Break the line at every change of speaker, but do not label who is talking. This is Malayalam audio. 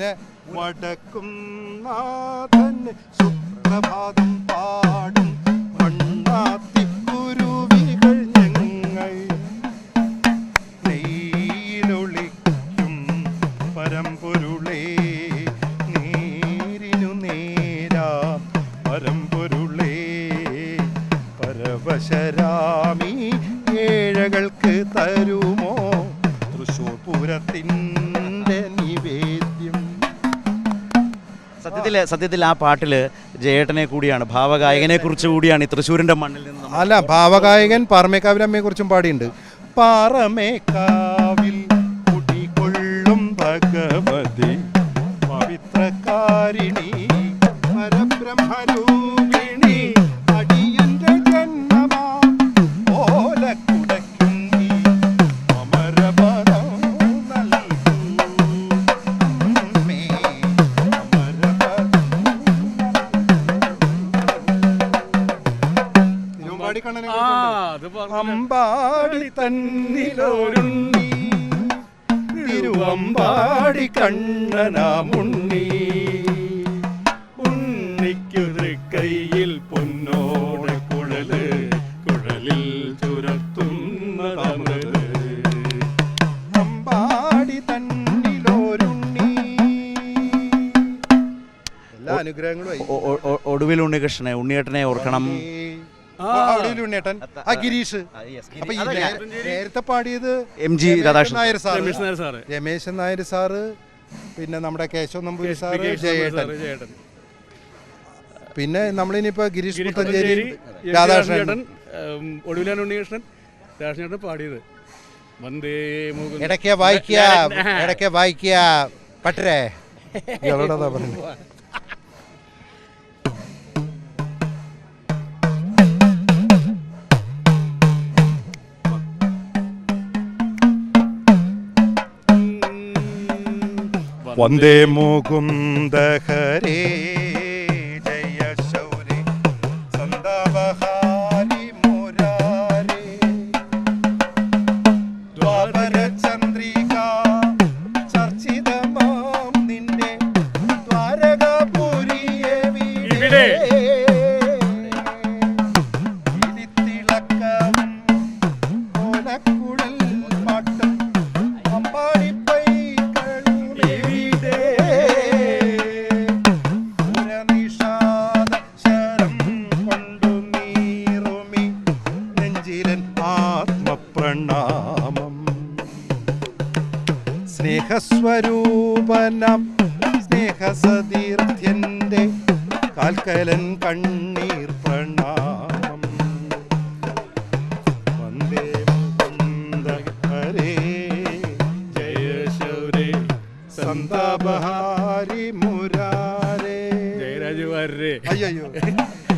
പിന്നെ വടക്കും നാഥന് സുപ്രഭാതം പാടും വണ്ണാത്തിക്കുരുവികൾ ഞങ്ങൾ നെയ്യിലൊളിക്കും പരമ്പൊരുളേ നേരിനു നേരാം പരമ്പൊരുളേ പരവശരാമി ഏഴകൾക്ക് തരുമോ തൃശ്ശൂർ പൂരത്തിൻ്റെ നിവേദ്യം.
സത്യത്തിൽ ആ പാട്ടിൽ ജയേട്ടനെ കൂടിയാണ്, ഭാവഗായകനെ കുറിച്ച് കൂടിയാണ് ഈ തൃശ്ശൂരിൻ്റെ മണ്ണിൽ നിന്ന്.
അല്ല, ഭാവഗായകൻ പാറമേക്കാവിൽ അമ്മയെ കുറിച്ചും പാടിയിട്ടുണ്ട്. പാറമേക്കാവിൽ കുടികൊള്ളും ഭഗവതി പവിത്രകാരിണി പരബ്രഹ്മരൂപിണി അടിയന്റെ ജന്മമാ ഓലക്കുടയ്ക്കും നീ അമരപദം നൽകൂ അമ്മേ അമരപദം. തിരുവമ്പാടി കണ്ണനെ അമ്പാടി തന്നിലോരുണ്ണി തിരുവമ്പാടി കണ്ണനാമുണ്ണി ഉണ്ണിക്കു തൃക്കൈയിൽ പൊന്നോടെ കുഴല് കുഴലിൽ ചുരത്തുന്നതമൃത് അമ്പാടി തന്നിലോരുണ്ണി. എല്ലാ അനുഗ്രഹങ്ങളും
ഒടുവിൽ ഉണ്ണികൃഷ്ണനെ ഉണ്ണിയേട്ടനെ ഓർക്കണം.
ഉണ്ണിയേട്ടൻ ആ ഗിരീഷ്. അപ്പൊ ഈ നേരത്തെ പാടിയത്
MG Radhakrishnan Nair
sir, Rameshan Nair sir, പിന്നെ നമ്മുടെ കേശവ നമ്പൂരി സാറ്, ജയേട്ടൻ. പിന്നെ നമ്മളിനിപ്പോ ഗിരീഷ് പുത്തഞ്ചേരി, രാധാകൃഷ്ണൻ,
ഒടുവിലാണ് ഉണ്ണികൃഷ്ണൻ രാധാകൃഷ്ണൻ പാടിയത്.
ഇടയ്ക്ക് വായിക്കുക പട്ടരേ എവിടെതാ പറഞ്ഞു. വന്ദേ മുകുന്ദ ഹരേ ജയ ശൗരേ സന്ദാബഹാരി മുരാരേ ദ്വാപര ചന്ദ്രിക ചർച്ചിതമാം നിന്റെ ദ്വാരകാപുരിയെ വീടേ തിളക്കവും ഓലക്കുഴൽ പാട്ടും അമ്പാടി പ്രണാമം. സ്നേഹസ്വരൂപനം സ്നേഹസതീർത്ഥ്യന്റെ കാൽക്കലൻ കണ്ണീർ പ്രണാമം. വന്ദേ മുകുന്ദ ഹരേ ജയ ശൗരേ സന്താപഹാരി മുരാരേ.
ജയരാജ് വാര്യരേ.
അയ്യോ